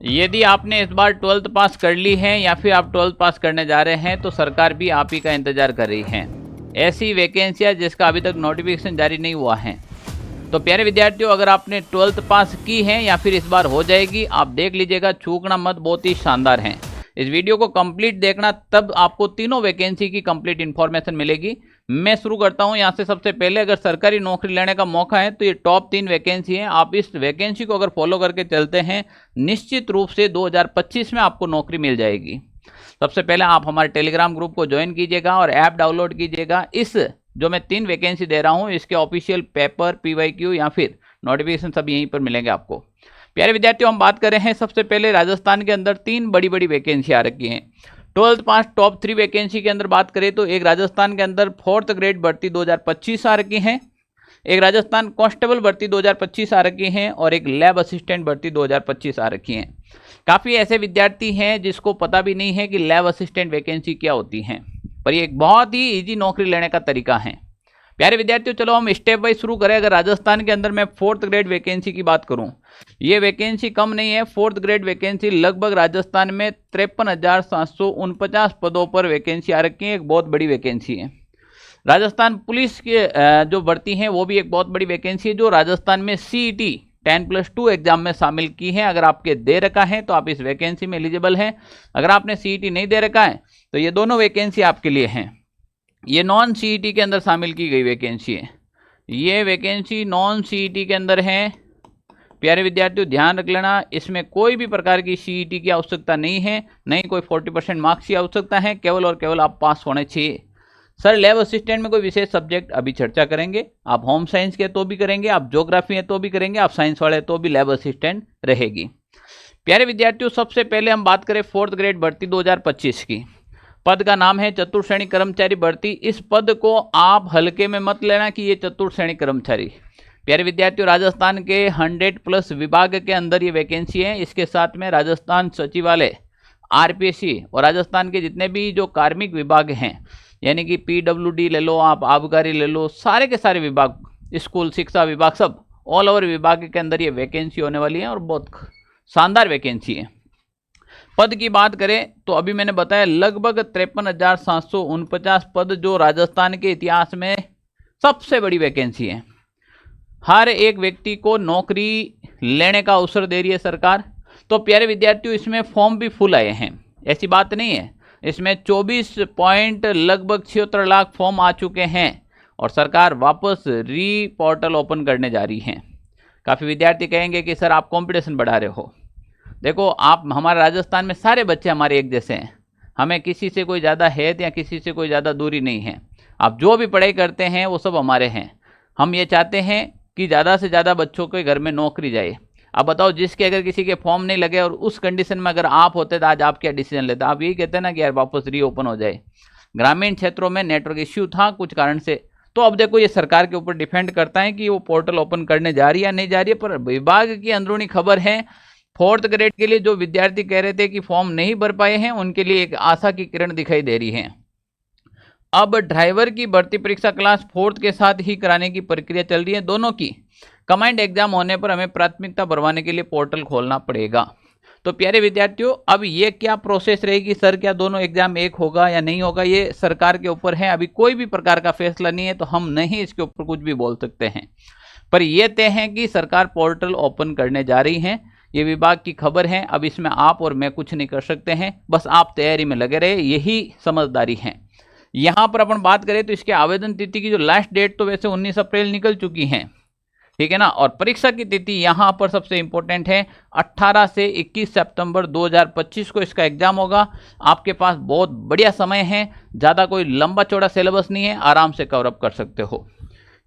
यदि आपने इस बार 12th पास कर ली है या फिर आप 12th पास करने जा रहे हैं तो सरकार भी आप ही का इंतजार कर रही है। ऐसी वैकेंसियां जिसका अभी तक नोटिफिकेशन जारी नहीं हुआ है। तो प्यारे विद्यार्थियों, अगर आपने 12th पास की है या फिर इस बार हो जाएगी, आप देख लीजिएगा, चूकना मत, बहुत ही शानदार है। इस वीडियो को कंप्लीट देखना, तब आपको तीनों वैकेंसी की कंप्लीट इन्फॉर्मेशन मिलेगी। मैं शुरू करता हूं यहाँ से। सबसे पहले अगर सरकारी नौकरी लेने का मौका है तो ये टॉप 3 वैकेंसी है। आप इस वैकेंसी को अगर फॉलो करके चलते हैं, निश्चित रूप से 2025 में आपको नौकरी मिल जाएगी। सबसे पहले आप हमारे टेलीग्राम ग्रुप को ज्वाइन कीजिएगा और ऐप डाउनलोड कीजिएगा। इस जो मैं 3 वैकेंसी दे रहा हूँ, इसके ऑफिशियल पेपर, PYQ या फिर नोटिफिकेशन सब यहीं पर मिलेंगे आपको। प्यारे विद्यार्थियों, हम बात कर रहे हैं सबसे पहले राजस्थान के अंदर 3 बड़ी बड़ी वैकेंसी आ रखी हैं। 12th पास टॉप 3 वैकेंसी के अंदर बात करें तो एक राजस्थान के अंदर 4th ग्रेड भर्ती 2025 आ रखी है, एक राजस्थान कांस्टेबल भर्ती 2025 आ रखी है और एक लैब असिस्टेंट भर्ती 2025 आ रखी है। काफ़ी ऐसे विद्यार्थी हैं जिसको पता भी नहीं है कि लैब असिस्टेंट वैकेंसी क्या होती है, पर ये एक बहुत ही ईजी नौकरी लेने का तरीका है। प्यारे विद्यार्थियों, चलो हम स्टेप वाइज शुरू करें। अगर राजस्थान के अंदर मैं 4th ग्रेड वैकेंसी की बात करूं, ये वैकेंसी कम नहीं है। 4th ग्रेड वैकेंसी लगभग राजस्थान में 53,749 पदों पर वैकेंसी आ रखी है। एक बहुत बड़ी वैकेंसी है। राजस्थान पुलिस के जो भर्ती हैं वो भी एक बहुत बड़ी वैकेंसी है, जो राजस्थान में CET 10+2 एग्जाम में शामिल की है। अगर आपके दे रखा है तो आप इस वैकेंसी में एलिजिबल हैं। अगर आपने CET नहीं दे रखा है तो ये दोनों वैकेंसी आपके लिए हैं। ये नॉन CET के अंदर शामिल की गई वैकेंसी है। ये वैकेंसी नॉन CET के अंदर है। प्यारे विद्यार्थियों, ध्यान रख लेना, इसमें कोई भी प्रकार की CET की आवश्यकता नहीं है, नहीं कोई 40% मार्क्स की आवश्यकता है, केवल और केवल आप पास होने चाहिए। सर, लैब असिस्टेंट में कोई विशेष सब्जेक्ट अभी चर्चा करेंगे। आप होम साइंस के तो भी करेंगे, आप ज्योग्राफी है तो भी करेंगे, आप साइंस वाले तो भी लैब असिस्टेंट रहेगी। प्यारे विद्यार्थियों, सबसे पहले हम बात करें 4th ग्रेड भर्ती 2025 की। पद का नाम है चतुर्थ श्रेणी कर्मचारी भर्ती। इस पद को आप हल्के में मत लेना कि ये चतुर्थ श्रेणी कर्मचारी। प्यारे विद्यार्थियों, राजस्थान के 100+ विभाग के अंदर ये वैकेंसी है। इसके साथ में राजस्थान सचिवालय, RPSC और राजस्थान के जितने भी जो कार्मिक विभाग हैं, यानी कि PWD ले लो, आप आबकारी ले लो, सारे के सारे विभाग, स्कूल शिक्षा विभाग, सब ऑल ओवर विभाग के अंदर ये वैकेंसी होने वाली है और बहुत शानदार वैकेंसी है। पद की बात करें तो अभी मैंने बताया लगभग 53,749 पद, जो राजस्थान के इतिहास में सबसे बड़ी वैकेंसी है। हर एक व्यक्ति को नौकरी लेने का अवसर दे रही है सरकार। तो प्यारे विद्यार्थियों, इसमें फॉर्म भी फुल आए हैं, ऐसी बात नहीं है। इसमें 24 पॉइंट लगभग 76 लाख फॉर्म आ चुके हैं और सरकार वापस पोर्टल ओपन करने जा रही है। काफ़ी विद्यार्थी कहेंगे कि सर आप कंपटीशन बढ़ा रहे हो। देखो, आप, हमारे राजस्थान में सारे बच्चे हमारे एक जैसे हैं, हमें किसी से कोई ज़्यादा हैत या किसी से कोई ज़्यादा दूरी नहीं है। आप जो भी पढ़ाई करते हैं वो सब हमारे हैं। हम ये चाहते हैं कि ज़्यादा से ज़्यादा बच्चों के घर में नौकरी जाए। अब बताओ, जिसके अगर किसी के फॉर्म नहीं लगे और उस कंडीशन में अगर आप होते तो आज आप क्या डिसीजन लेते? आप यही कहते हैं ना कि यार वापस रीओपन हो जाए। ग्रामीण क्षेत्रों में नेटवर्क इश्यू था कुछ कारण से, तो अब देखो ये सरकार के ऊपर डिपेंड करता है कि वो पोर्टल ओपन करने जा रही है या नहीं जा रही है। पर विभाग की अंदरूनी खबर है, 4th ग्रेड के लिए जो विद्यार्थी कह रहे थे कि फॉर्म नहीं भर पाए हैं, उनके लिए एक आशा की किरण दिखाई दे रही है। अब ड्राइवर की भर्ती परीक्षा क्लास 4th के साथ ही कराने की प्रक्रिया चल रही है। दोनों की कमांड एग्जाम होने पर हमें प्राथमिकता भरवाने के लिए पोर्टल खोलना पड़ेगा। तो प्यारे विद्यार्थियों, अब ये क्या प्रोसेस रहेगी सर, क्या दोनों एग्जाम एक होगा या नहीं होगा, ये सरकार के ऊपर है। अभी कोई भी प्रकार का फैसला नहीं है, तो हम नहीं इसके ऊपर कुछ भी बोल सकते हैं। पर यह तय है कि सरकार पोर्टल ओपन करने जा रही है। ये विभाग की खबर है। अब इसमें आप और मैं कुछ नहीं कर सकते हैं, बस आप तैयारी में लगे रहे, यही समझदारी है। यहाँ पर अपन बात करें तो इसके आवेदन तिथि की जो लास्ट डेट तो वैसे 19 अप्रैल निकल चुकी है, ठीक है ना। और परीक्षा की तिथि यहाँ पर सबसे इंपॉर्टेंट है, 18 से 21 सितंबर 2025 को इसका एग्जाम होगा। आपके पास बहुत बढ़िया समय है, ज़्यादा कोई लंबा चौड़ा सिलेबस नहीं है, आराम से कवर अप कर सकते हो।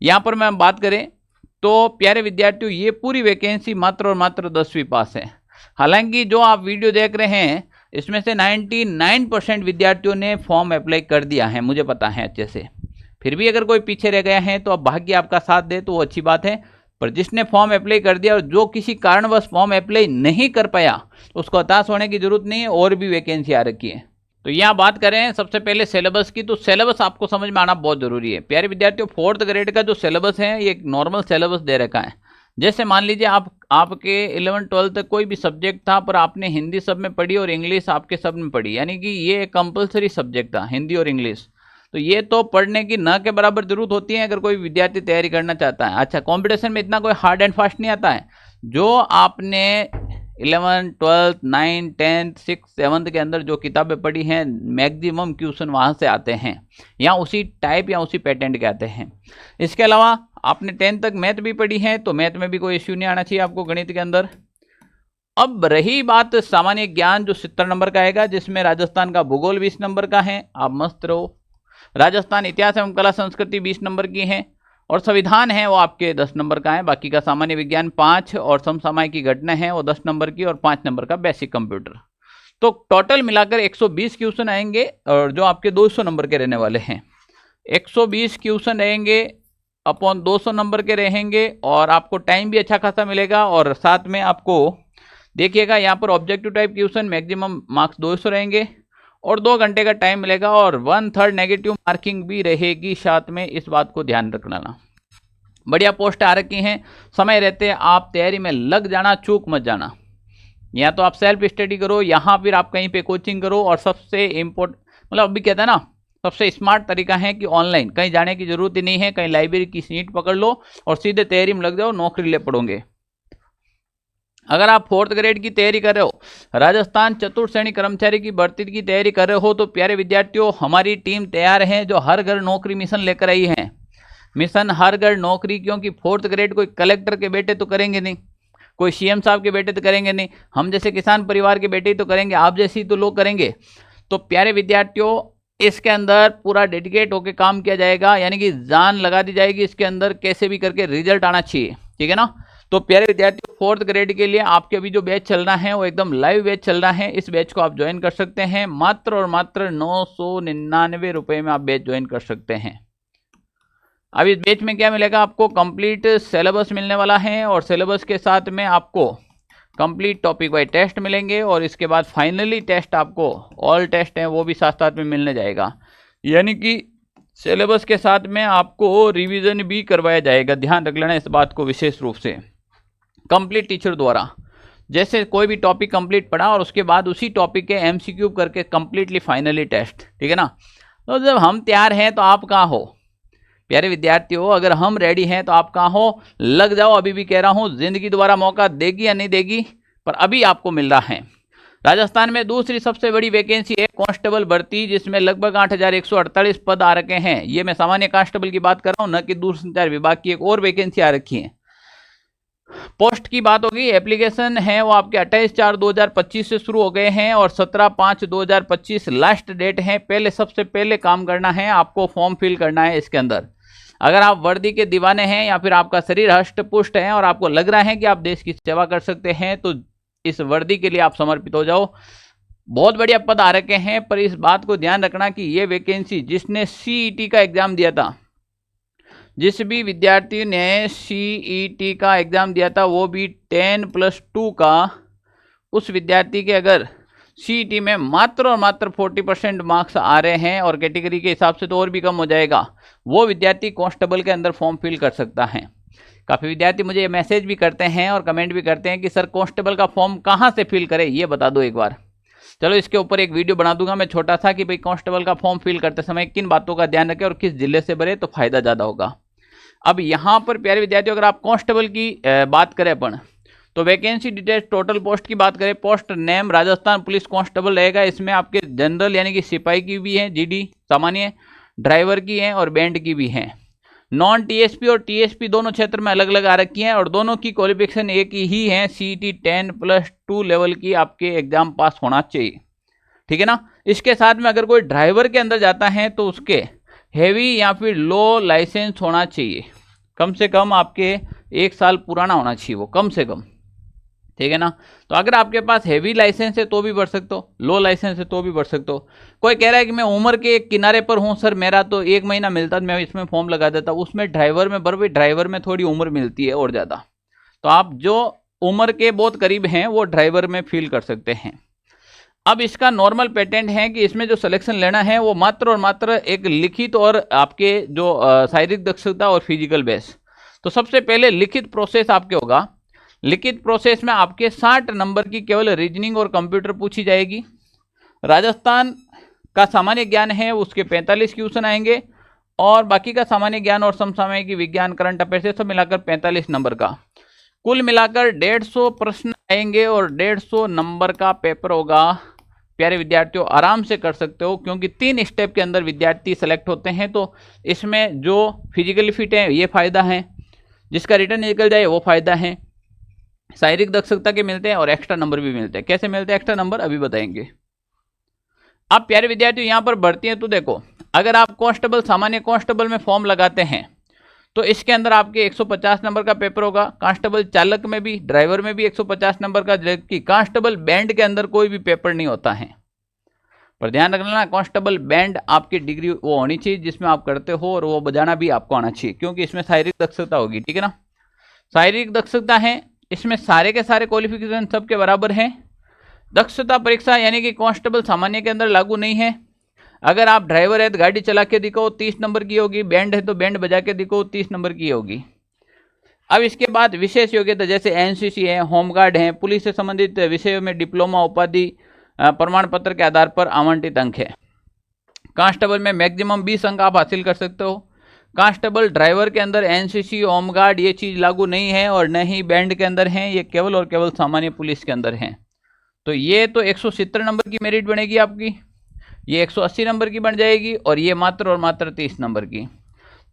यहाँ पर मैं बात करें तो प्यारे विद्यार्थियों, ये पूरी वैकेंसी मात्र और मात्र 10वीं पास है। हालांकि जो आप वीडियो देख रहे हैं इसमें से 99% विद्यार्थियों ने फॉर्म अप्लाई कर दिया है, मुझे पता है अच्छे से। फिर भी अगर कोई पीछे रह गया है तो अब भाग्य आपका साथ दे तो वो अच्छी बात है। पर जिसने फॉर्म अप्लाई कर दिया और जो किसी कारणवश फॉर्म अप्लाई नहीं कर पाया, उसको हताश होने की जरूरत नहीं है, और भी वैकेंसी आ रखी है। तो यहाँ बात करें सबसे पहले सिलेबस की, तो सिलेबस आपको समझ में आना बहुत जरूरी है। प्यारे विद्यार्थियों, 4th ग्रेड का जो सिलेबस है ये एक नॉर्मल सिलेबस दे रखा है। जैसे मान लीजिए आपके 11-12 तक कोई भी सब्जेक्ट था पर आपने हिंदी सब में पढ़ी और इंग्लिश आपके सब में पढ़ी, यानी कि ये कंपलसरी सब्जेक्ट था हिंदी और इंग्लिश, तो ये तो पढ़ने की न के बराबर जरूरत होती है अगर कोई विद्यार्थी तैयारी करना चाहता है। अच्छा, कंपटीशन में इतना कोई हार्ड एंड फास्ट नहीं आता है। जो आपने 11, 12, 9, 10, 6, 7 के अंदर जो किताबें पढ़ी हैं मैक्सिमम क्वेश्चन वहाँ से आते हैं, या उसी टाइप या उसी पैटर्न के आते हैं। इसके अलावा आपने 10 तक मैथ भी पढ़ी है, तो मैथ में भी कोई इश्यू नहीं आना चाहिए आपको गणित के अंदर। अब रही बात सामान्य ज्ञान जो 70 नंबर का आएगा, जिसमें राजस्थान का भूगोल 20 नंबर का है, आप मस्त रहो। राजस्थान इतिहास एवं कला संस्कृति 20 नंबर की है, और संविधान है वो आपके 10 नंबर का है। बाकी का सामान्य विज्ञान 5 और समसामयिक की घटना है वो 10 नंबर की, और 5 नंबर का बेसिक कंप्यूटर। तो टोटल मिलाकर 120 क्वेश्चन आएंगे, और जो आपके 200 नंबर के रहने वाले हैं। 120 क्वेश्चन रहेंगे अपॉन 200 नंबर के रहेंगे, और आपको टाइम भी अच्छा खासा मिलेगा। और साथ में आपको देखिएगा यहाँ पर objective type question maximum marks 200 रहेंगे, और 2 घंटे का टाइम मिलेगा, और 1/3 नेगेटिव मार्किंग भी रहेगी साथ में, इस बात को ध्यान रखना। बढ़िया पोस्ट आ रखी हैं, समय रहते आप तैयारी में लग जाना, चूक मत जाना। या तो आप सेल्फ स्टडी करो, यहाँ फिर आप कहीं पे कोचिंग करो, और सबसे इम्पोर्टेंट मतलब अभी कहते हैं ना, सबसे स्मार्ट तरीका है कि ऑनलाइन, कहीं जाने की जरूरत ही नहीं है। कहीं लाइब्रेरी की सीट पकड़ लो और सीधे तैयारी में लग जाओ, नौकरी ले पड़ोगे। अगर आप 4th ग्रेड की तैयारी कर रहे हो, राजस्थान चतुर्थ श्रेणी कर्मचारी की भर्ती की तैयारी कर रहे हो, तो प्यारे विद्यार्थियों हमारी टीम तैयार है, जो हर घर नौकरी मिशन लेकर आई है। मिशन हर घर नौकरी, क्योंकि 4th ग्रेड कोई कलेक्टर के बेटे तो करेंगे नहीं, कोई सीएम साहब के बेटे तो करेंगे नहीं, हम जैसे किसान परिवार के बेटे ही तो करेंगे, आप जैसी तो लोग करेंगे। तो प्यारे विद्यार्थियों इसके अंदर पूरा डेडिकेट होकर काम किया जाएगा, यानी कि जान लगा दी जाएगी इसके अंदर, कैसे भी करके रिजल्ट आना चाहिए, ठीक है ना। तो प्यारे विद्यार्थियों 4th ग्रेड के लिए आपके अभी जो बैच चल रहा है वो एकदम लाइव बैच चल रहा है। इस बैच को आप ज्वाइन कर सकते हैं, मात्र और मात्र 999 रुपए में आप बैच ज्वाइन कर सकते हैं। अब इस बैच में क्या मिलेगा आपको, कंप्लीट सिलेबस मिलने वाला है, और सिलेबस के साथ में आपको कंप्लीट टॉपिक वाइज टेस्ट मिलेंगे, और इसके बाद फाइनली टेस्ट आपको ऑल टेस्ट हैं वो भी साथ साथ में मिलने जाएगा। यानी कि सिलेबस के साथ में आपको रिवीजन भी करवाया जाएगा, ध्यान रख लेना इस बात को विशेष रूप से, कंप्लीट टीचर द्वारा। जैसे कोई भी टॉपिक कंप्लीट पढ़ा और उसके बाद उसी टॉपिक के MCQ करके कंप्लीटली फाइनली टेस्ट, ठीक है ना। तो जब हम तैयार हैं तो आप कहाँ हो प्यारे विद्यार्थियों, अगर हम रेडी हैं तो आप कहाँ हो, लग जाओ। अभी भी कह रहा हूँ, जिंदगी दोबारा मौका देगी या नहीं देगी, पर अभी आपको मिल रहा है। राजस्थान में दूसरी सबसे बड़ी वैकेंसी है कांस्टेबल भर्ती, जिसमें लगभग 8148 पद आ रखे हैं। ये मैं सामान्य कांस्टेबल की बात कर रहा हूँ, न कि दूरसंचार विभाग की एक और वैकेंसी आ रखी है। पोस्ट की बात होगी, एप्लीकेशन है वो आपके 28/4/2025 से शुरू हो गए हैं, और 17/5/2025 लास्ट डेट है। पहले सबसे पहले काम करना है आपको, फॉर्म फिल करना है इसके अंदर। अगर आप वर्दी के दीवाने हैं, या फिर आपका शरीर हष्ट पुष्ट है और आपको लग रहा है कि आप देश की सेवा कर सकते हैं, तो इस वर्दी के लिए आप समर्पित हो जाओ। बहुत बढ़िया पद आ रखे हैं, पर इस बात को ध्यान रखना कि ये वैकेंसी, जिसने CET का एग्जाम दिया था, जिस भी विद्यार्थी ने CET का एग्जाम दिया था, वो भी 10+2 का, उस विद्यार्थी के अगर CET में मात्र और मात्र 40% मार्क्स आ रहे हैं, और कैटेगरी के हिसाब से तो और भी कम हो जाएगा, वो विद्यार्थी कांस्टेबल के अंदर फॉर्म फिल कर सकता है। काफ़ी विद्यार्थी मुझे मैसेज भी करते हैं और कमेंट भी करते हैं कि सर कांस्टेबल का फॉर्म कहाँ से फिल करें, ये बता दो एक बार। चलो इसके ऊपर एक वीडियो बना दूंगा मैं छोटा सा, कि भाई कांस्टेबल का फॉर्म फिल करते समय किन बातों का ध्यान रखें और किस जिले से भरे तो फायदा ज़्यादा होगा। अब यहाँ पर प्यारे विद्यार्थियों, अगर आप कांस्टेबल की बात करें अपन, तो वैकेंसी डिटेल्स, टोटल पोस्ट की बात करें, post name Rajasthan police constable रहेगा। इसमें आपके जनरल यानी कि सिपाही की भी है, GD सामान्य, ड्राइवर की है, और बैंड की भी है। नॉन TSP और TSP दोनों क्षेत्र में अलग अलग आ रखी हैं, और दोनों की क्वालिफिकेशन एक ही है, CET 10+2 लेवल की आपके एग्जाम पास होना चाहिए, ठीक है ना। इसके साथ में अगर कोई ड्राइवर के अंदर जाता है तो उसके हैवी या फिर लो लाइसेंस होना चाहिए, कम से कम आपके 1 साल पुराना होना चाहिए वो, कम से कम, ठीक है ना। तो अगर आपके पास हैवी लाइसेंस है तो भी बढ़ सकते हो, लो लाइसेंस है तो भी बढ़ सकते हो। कोई कह रहा है कि मैं उम्र के एक किनारे पर हूँ सर, मेरा तो 1 महीना मिलता मैं इसमें फॉर्म लगा देता, उसमें ड्राइवर में बराबर, ड्राइवर में थोड़ी उम्र मिलती है और ज़्यादा, तो आप जो उम्र के बहुत करीब हैं वो ड्राइवर में फील कर सकते हैं। अब इसका नॉर्मल पैटर्न है कि इसमें जो सिलेक्शन लेना है वो मात्र और मात्र एक लिखित और आपके जो शारीरिक दक्षता और फिजिकल बेस, तो सबसे पहले लिखित प्रोसेस आपके होगा। लिखित प्रोसेस में आपके 60 नंबर की केवल रीजनिंग और कंप्यूटर पूछी जाएगी। राजस्थान का सामान्य ज्ञान है उसके 45 क्वेश्चन आएंगे और बाकी का सामान्य ज्ञान और समसामयिक विज्ञान करंट अफेयर सब मिलाकर 45 नंबर का, कुल मिलाकर 150 प्रश्न आएंगे और 150 नंबर का पेपर होगा। प्यारे विद्यार्थियों आराम से कर सकते हो क्योंकि 3 स्टेप के अंदर विद्यार्थी सेलेक्ट होते हैं। तो इसमें जो फिजिकली फिट है ये फायदा है, जिसका रिटर्न निकल जाए वो फायदा है, शारीरिक दक्षता के मिलते हैं और एक्स्ट्रा नंबर भी मिलते हैं। कैसे मिलते हैं एक्स्ट्रा नंबर अभी बताएंगे। आप प्यारे विद्यार्थियों यहां पर भर्ती हैं तो देखो, अगर आप कांस्टेबल सामान्य कांस्टेबल में फॉर्म लगाते हैं तो इसके अंदर आपके 150 नंबर का पेपर होगा। कांस्टेबल चालक में भी, ड्राइवर में भी 150 नंबर का, जबकि कांस्टेबल बैंड के अंदर कोई भी पेपर नहीं होता है। पर ध्यान रखना कांस्टेबल बैंड आपकी डिग्री वो होनी चाहिए जिसमें आप करते हो और वो बजाना भी आपको आना चाहिए क्योंकि इसमें शारीरिक दक्षता होगी। ठीक है ना, शारीरिक दक्षता है, इसमें सारे के सारे क्वालिफिकेशन सबके बराबर हैं। दक्षता परीक्षा यानी कि कांस्टेबल सामान्य के अंदर लागू नहीं है। अगर आप ड्राइवर है तो गाड़ी चला के दिखाओ 30 नंबर की होगी, बैंड है तो बैंड बजा के दिखाओ 30 नंबर की होगी। अब इसके बाद विशेष योग्यता जैसे एनसीसी है, होमगार्ड है, पुलिस से संबंधित विषयों में डिप्लोमा उपाधि प्रमाण पत्र के आधार पर आवंटित अंक है। कांस्टेबल में मैक्सिमम 20 अंक आप हासिल कर सकते हो। कांस्टेबल ड्राइवर के अंदर एनसीसी होमगार्ड ये चीज़ लागू नहीं है और न ही बैंड के अंदर है, ये केवल और केवल सामान्य पुलिस के अंदर है। तो ये तो 170 नंबर की मेरिट बनेगी आपकी, ये 180 नंबर की बन जाएगी और ये मात्र और मात्र 30 नंबर की।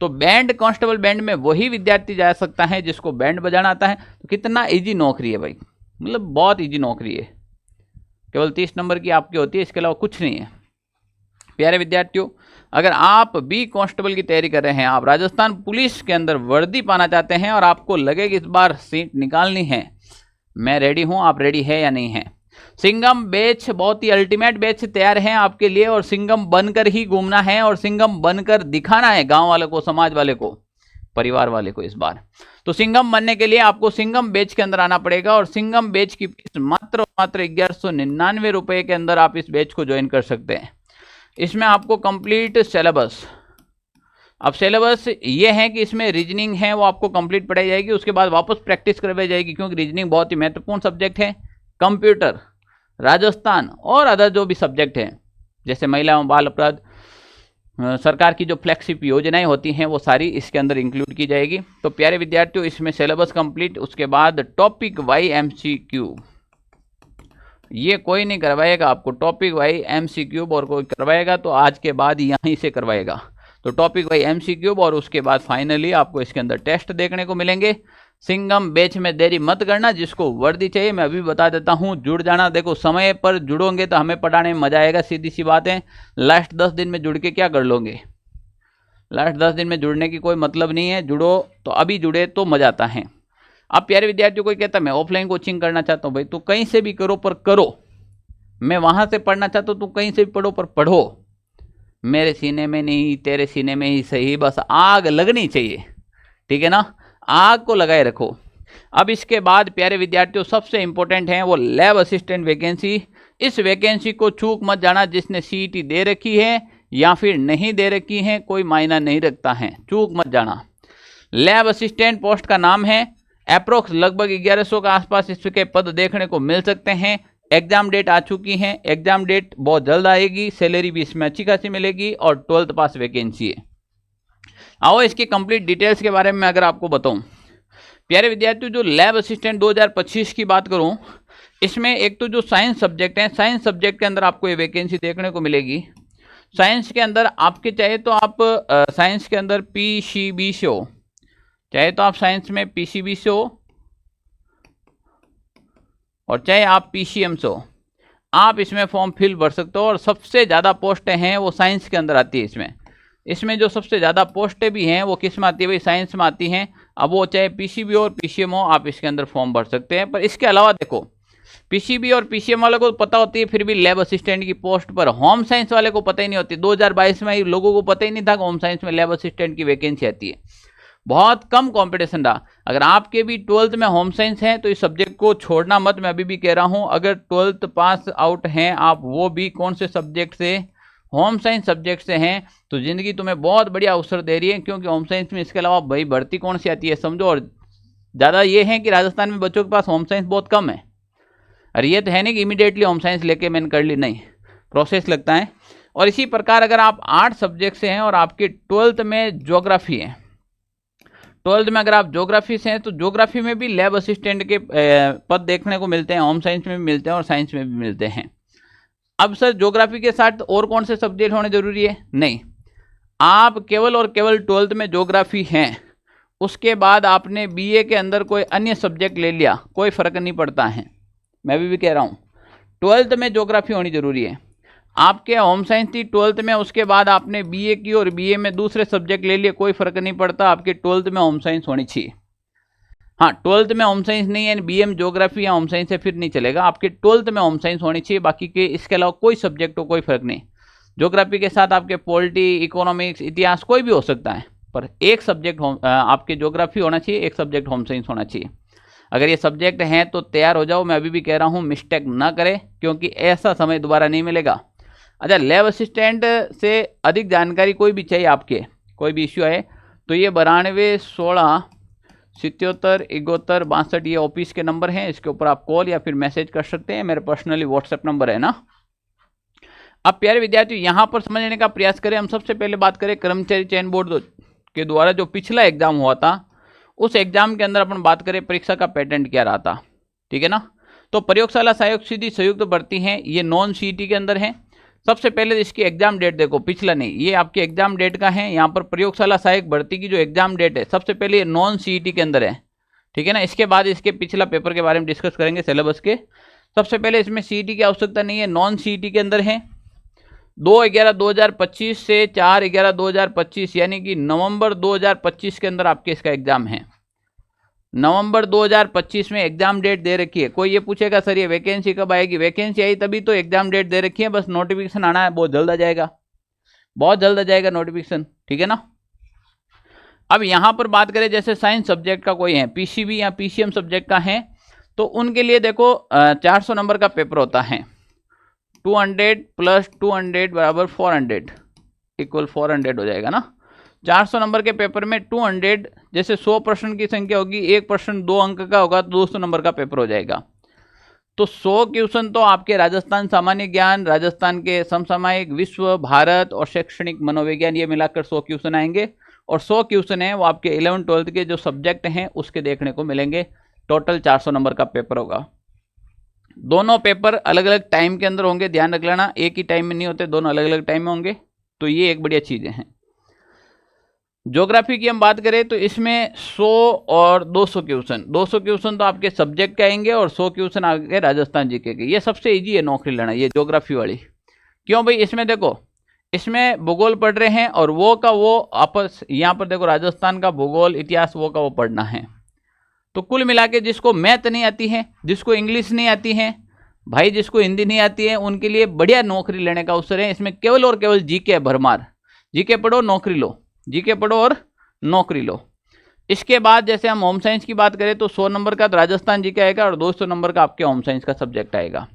तो बैंड कांस्टेबल बैंड में वही विद्यार्थी जा सकता है जिसको बैंड बजाना आता है। तो कितना इजी नौकरी है भाई, मतलब बहुत इजी नौकरी है, केवल 30 नंबर की आपकी होती है, इसके अलावा कुछ नहीं है। प्यारे विद्यार्थियों अगर आप भी कांस्टेबल की तैयारी कर रहे हैं, आप राजस्थान पुलिस के अंदर वर्दी पाना चाहते हैं और आपको लगे कि इस बार सीट निकालनी है, मैं रेडी हूं, आप रेडी है या नहीं है। सिंघम बैच बहुत ही अल्टीमेट बैच तैयार है आपके लिए और सिंघम बनकर ही घूमना है और सिंघम बनकर दिखाना है गांव वालों को, समाज वाले को, परिवार वाले को। इस बार तो सिंघम बनने के लिए आपको सिंघम बैच के अंदर आना पड़ेगा और सिंघम बैच की फीस मात्र 1199 रुपए के अंदर आप इस बैच को ज्वाइन कर सकते हैं। इसमें आपको कंप्लीट सिलेबस, अब सिलेबस ये है कि इसमें रीजनिंग है वो आपको कंप्लीट पढ़ाई जाएगी, उसके बाद वापस प्रैक्टिस करवाई जाएगी क्योंकि रीजनिंग बहुत ही महत्वपूर्ण सब्जेक्ट है। कंप्यूटर, राजस्थान और अदर जो भी सब्जेक्ट हैं जैसे महिला एवं बाल अपराध, सरकार की जो फ्लैगशिप योजनाएं होती हैं वो सारी इसके अंदर इंक्लूड की जाएगी। तो प्यारे विद्यार्थियों इसमें सिलेबस कंप्लीट, उसके बाद टॉपिक वाई एमसीक्यू, ये कोई नहीं करवाएगा आपको, टॉपिक वाई एमसीक्यू और कोई करवाएगा तो आज के बाद यहीं से करवाएगा। तो टॉपिक वाई एमसीक्यू और उसके बाद फाइनली आपको इसके अंदर टेस्ट देखने को मिलेंगे। सिंघम बैच में देरी मत करना, जिसको वर्दी चाहिए मैं अभी बता देता हूँ, जुड़ जाना। देखो समय पर जुड़ोगे तो हमें पढ़ाने में मजा आएगा, सीधी सी बात है। लास्ट 10 दिन में जुड़ के क्या कर लोगे, लास्ट 10 दिन में जुड़ने की कोई मतलब नहीं है, जुड़ो तो अभी जुड़े तो मजा आता है। अब प्यारे विद्यार्थियों कोई कहता मैं ऑफलाइन कोचिंग करना चाहता हूँ, भाई तो कहीं से भी करो पर करो, मैं वहां से पढ़ना चाहता हूँ तो कहीं से भी पढ़ो पर पढ़ो, मेरे सीने में नहीं तेरे सीने में ही सही, बस आग लगनी चाहिए, ठीक है ना, आग को लगाए रखो। अब इसके बाद प्यारे विद्यार्थियों सबसे इंपॉर्टेंट है वो लैब असिस्टेंट वैकेंसी। इस वैकेंसी को चूक मत जाना, जिसने सीईटी दे रखी है या फिर नहीं दे रखी है कोई मायना नहीं रखता है, चूक मत जाना। लैब असिस्टेंट पोस्ट का नाम है, अप्रोक्स लगभग 1100 के आसपास इसके पद देखने को मिल सकते हैं। एग्जाम डेट आ चुकी है, एग्जाम डेट बहुत जल्द आएगी, सैलरी भी इसमें अच्छी खासी मिलेगी और 12th पास वैकेंसी है। आओ इसकी कंप्लीट डिटेल्स के बारे में अगर आपको बताऊं, प्यारे विद्यार्थियों जो लैब असिस्टेंट 2025 की बात करूं, इसमें एक तो जो साइंस सब्जेक्ट है, साइंस सब्जेक्ट के अंदर आपको ये वैकेंसी देखने को मिलेगी। साइंस के अंदर आपके चाहे तो आप साइंस के अंदर पीसीबी से हो, चाहे तो आप साइंस में पीसीबी से हो और चाहे आप पीसीएम से हो, आप इसमें फॉर्म फिल भर सकते हो। और सबसे ज़्यादा पोस्टें हैं वो साइंस के अंदर आती है। इसमें जो सबसे ज़्यादा पोस्टें भी हैं वो किस में आती है भाई, साइंस में आती हैं। अब वो चाहे पीसीबी और पीसीएम हो, आप इसके अंदर फॉर्म भर सकते हैं। पर इसके अलावा देखो, पीसीबी और पीसीएम वालों को पता होती है फिर भी लैब असिस्टेंट की पोस्ट पर, होम साइंस वाले को पता ही नहीं होती। 2022 में लोगों को पता ही नहीं था कि होम साइंस में लैब असिस्टेंट की वैकेंसी आती है। बहुत कम कंपटीशन रहा। अगर आपके भी 12th में होम साइंस है तो इस सब्जेक्ट को छोड़ना मत, मैं अभी भी कह रहा हूं। अगर 12th पास आउट हैं आप, वो भी कौन से सब्जेक्ट से, होम साइंस सब्जेक्ट से हैं तो ज़िंदगी तुम्हें बहुत बढ़िया अवसर दे रही है, क्योंकि होम साइंस में इसके अलावा भाई भर्ती कौन सी आती है समझो। और ज़्यादा ये है कि राजस्थान में बच्चों के पास होम साइंस बहुत कम है। और ये तो है नहीं कि इमीडिएटली होम साइंस लेके मैंने कर ली, नहीं, प्रोसेस लगता है। और इसी प्रकार अगर आप 8 सब्जेक्ट से हैं और आपके 12th में ज्योग्राफी है, 12th में अगर आप ज्योग्राफी से हैं तो ज्योग्राफी में भी लैब असिस्टेंट के पद देखने को मिलते हैं, होम साइंस में भी मिलते हैं और साइंस में भी मिलते हैं। अब सर ज्योग्राफी के साथ और कौन से सब्जेक्ट होने जरूरी है? नहीं, आप केवल और केवल 12th में ज्योग्राफी हैं, उसके बाद आपने बीए के अंदर कोई अन्य सब्जेक्ट ले लिया, कोई फर्क नहीं पड़ता है। मैं भी कह रहा हूँ 12th में ज्योग्राफी होनी जरूरी है। आपके होम साइंस थी 12th में, उसके बाद आपने बीए की और बीए में दूसरे सब्जेक्ट ले लिए, कोई फर्क नहीं पड़ता, आपके 12th में होम साइंस होनी चाहिए। हाँ, 12th में होम साइंस नहीं है, बीए में ज्योग्राफी या होम साइंस है, फिर नहीं चलेगा, आपके 12th में होम साइंस होनी चाहिए। बाकी के इसके अलावा कोई सब्जेक्ट हो कोई फर्क नहीं। ज्योग्राफी के साथ आपके पॉलिटी, इकोनॉमिक्स, इतिहास कोई भी हो सकता है, पर एक सब्जेक्ट आपके ज्योग्राफी होना चाहिए, एक सब्जेक्ट होम साइंस होना चाहिए। अगर ये सब्जेक्ट हैं तो तैयार हो जाओ। मैं अभी भी कह रहा हूँ मिस्टेक ना करें, क्योंकि ऐसा समय दोबारा नहीं मिलेगा। अच्छा, लैब असिस्टेंट से अधिक जानकारी कोई भी चाहिए, आपके कोई भी इश्यू है तो ये 92 16 77 71 62 ये ऑफिस के नंबर हैं। इसके ऊपर आप कॉल या फिर मैसेज कर सकते हैं, मेरे पर्सनली व्हाट्सएप नंबर है ना। अब प्यारे विद्यार्थी यहाँ पर समझने का प्रयास करें। हम सबसे पहले बात करें कर्मचारी चयन बोर्ड के द्वारा जो पिछला एग्जाम हुआ था, उस एग्जाम के अंदर अपन बात करें परीक्षा का पैटर्न क्या रहा था, ठीक है ना। तो प्रयोगशाला सहायक सीधी संयुक्त भर्ती है, ये नॉन सीईटी के अंदर है। सबसे पहले इसकी एग्जाम डेट देखो, पिछला नहीं, ये आपके एग्जाम डेट का है। यहाँ पर प्रयोगशाला सहायक भर्ती की जो एग्जाम डेट है सबसे पहले ये नॉन सीईटी के अंदर है, ठीक है ना। इसके बाद इसके पिछला पेपर के बारे में डिस्कस करेंगे सिलेबस के। सबसे पहले इसमें सीईटी की आवश्यकता नहीं है, नॉन सीईटी के अंदर है। 2/11/2025 से 4/11/2025 यानी कि नवंबर 2025 के अंदर आपके इसका एग्जाम है। नवंबर 2025 में एग्जाम डेट दे रखी है। कोई ये पूछेगा सर ये वैकेंसी कब आएगी? वैकेंसी आई तभी तो एग्जाम डेट दे रखी है, बस नोटिफिकेशन आना है, बहुत जल्द आ जाएगा, बहुत जल्द आ जाएगा नोटिफिकेशन, ठीक है ना। अब यहाँ पर बात करें जैसे साइंस सब्जेक्ट का कोई है, पीसीबी या पीसीएम सब्जेक्ट का है, तो उनके लिए देखो 400 नंबर का पेपर होता है। 200 + 200 = 400 = 400 हो जाएगा ना। 400 नंबर के पेपर में 200 जैसे 100 प्रश्न की संख्या होगी, एक प्रश्न 2 अंक का होगा तो 200 नंबर का पेपर हो जाएगा। तो 100 क्वेश्चन तो आपके राजस्थान सामान्य ज्ञान, राजस्थान के समसामयिक, विश्व, भारत और शैक्षणिक मनोविज्ञान, ये मिलाकर 100 क्वेश्चन आएंगे। और 100 क्वेश्चन है वो आपके 11th 12th के जो सब्जेक्ट हैं उसके देखने को मिलेंगे। टोटल 400 नंबर का पेपर होगा। दोनों पेपर अलग अलग टाइम के अंदर होंगे, ध्यान रख लेना, एक ही टाइम में नहीं होते, दोनों अलग अलग टाइम में होंगे। तो ये एक बढ़िया चीज़ें हैं। ज्योग्राफी की हम बात करें तो इसमें 100 और 200 क्वेश्चन, 200 क्वेश्चन तो आपके सब्जेक्ट के आएंगे और 100 क्वेश्चन आगे राजस्थान जीके के। ये सबसे इजी है नौकरी लेना, ये ज्योग्राफी वाली। क्यों भाई? इसमें देखो, इसमें भूगोल पढ़ रहे हैं और वो का वो आपस, यहाँ पर देखो राजस्थान का भूगोल, इतिहास वो का वो पढ़ना है। तो कुल मिला के जिसको मैथ नहीं आती है, जिसको इंग्लिश नहीं आती है, भाई जिसको हिंदी नहीं आती है, उनके लिए बढ़िया नौकरी लेने का अवसर है। इसमें केवल और केवल जीके भरमार, जीके पढ़ो नौकरी लो, जीके पढ़ो और नौकरी लो। इसके बाद जैसे हम होम साइंस की बात करें तो 100 नंबर का तो राजस्थान जीके आएगा और 200 नंबर का आपके होम साइंस का सब्जेक्ट आएगा।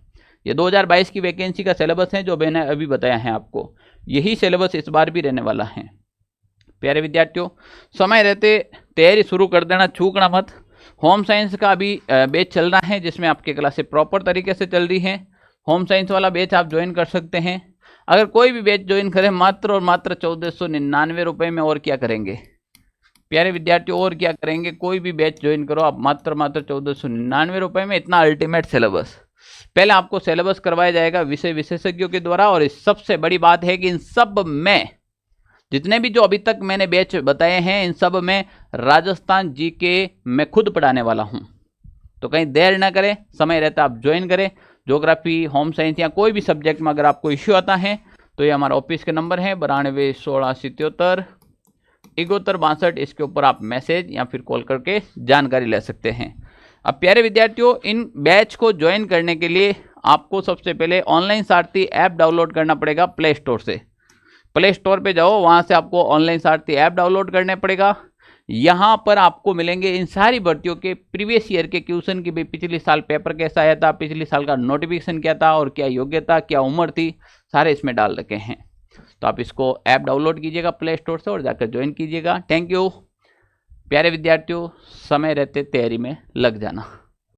ये 2022 की वैकेंसी का सिलेबस है जो मैंने अभी बताया है आपको, यही सिलेबस इस बार भी रहने वाला है। प्यारे विद्यार्थियों, समय रहते तैयारी शुरू कर देना, चूकना मत। होम साइंस का अभी बैच चल रहा है जिसमें आपकी क्लासेस प्रॉपर तरीके से चल रही हैं। होम साइंस वाला बैच आप ज्वाइन कर सकते हैं। अगर कोई भी बैच ज्वाइन करें मात्र और मात्र 1499 रुपये में, और क्या करेंगे प्यारे विद्यार्थियों, और क्या करेंगे। कोई भी बैच ज्वाइन करो आप मात्र 1499 रुपये में। इतना अल्टीमेट सिलेबस, पहले आपको सिलेबस करवाया जाएगा विषय विशेषज्ञों के द्वारा। और इस सबसे बड़ी बात है कि इन सब में जितने भी जो अभी तक मैंने बैच बताए हैं, इन सब में राजस्थान जीके मैं खुद पढ़ाने वाला हूं। तो कहीं देर ना करें, समय रहता आप ज्वाइन करें। ज्योग्राफी, होम साइंस या कोई भी सब्जेक्ट में अगर आपको इश्यू आता है तो ये हमारा ऑफिस के नंबर है 92 16 77 71 62। इसके ऊपर आप मैसेज या फिर कॉल करके जानकारी ले सकते हैं। अब प्यारे विद्यार्थियों, इन बैच को ज्वाइन करने के लिए आपको सबसे पहले ऑनलाइन सारथी ऐप डाउनलोड करना पड़ेगा प्ले स्टोर से। प्ले स्टोर पे जाओ, वहाँ से आपको ऑनलाइन सारथी ऐप डाउनलोड करना पड़ेगा। यहाँ पर आपको मिलेंगे इन सारी भर्तियों के प्रीवियस ईयर के क्वेश्चन की, भी पिछले साल पेपर कैसा आया था, पिछले साल का नोटिफिकेशन क्या था और क्या योग्यता क्या उम्र थी, सारे इसमें डाल रखे हैं। तो आप इसको ऐप डाउनलोड कीजिएगा प्ले स्टोर से और जाकर ज्वाइन कीजिएगा। Thank you. प्यारे विद्यार्थियों, समय रहते तैयारी में लग जाना।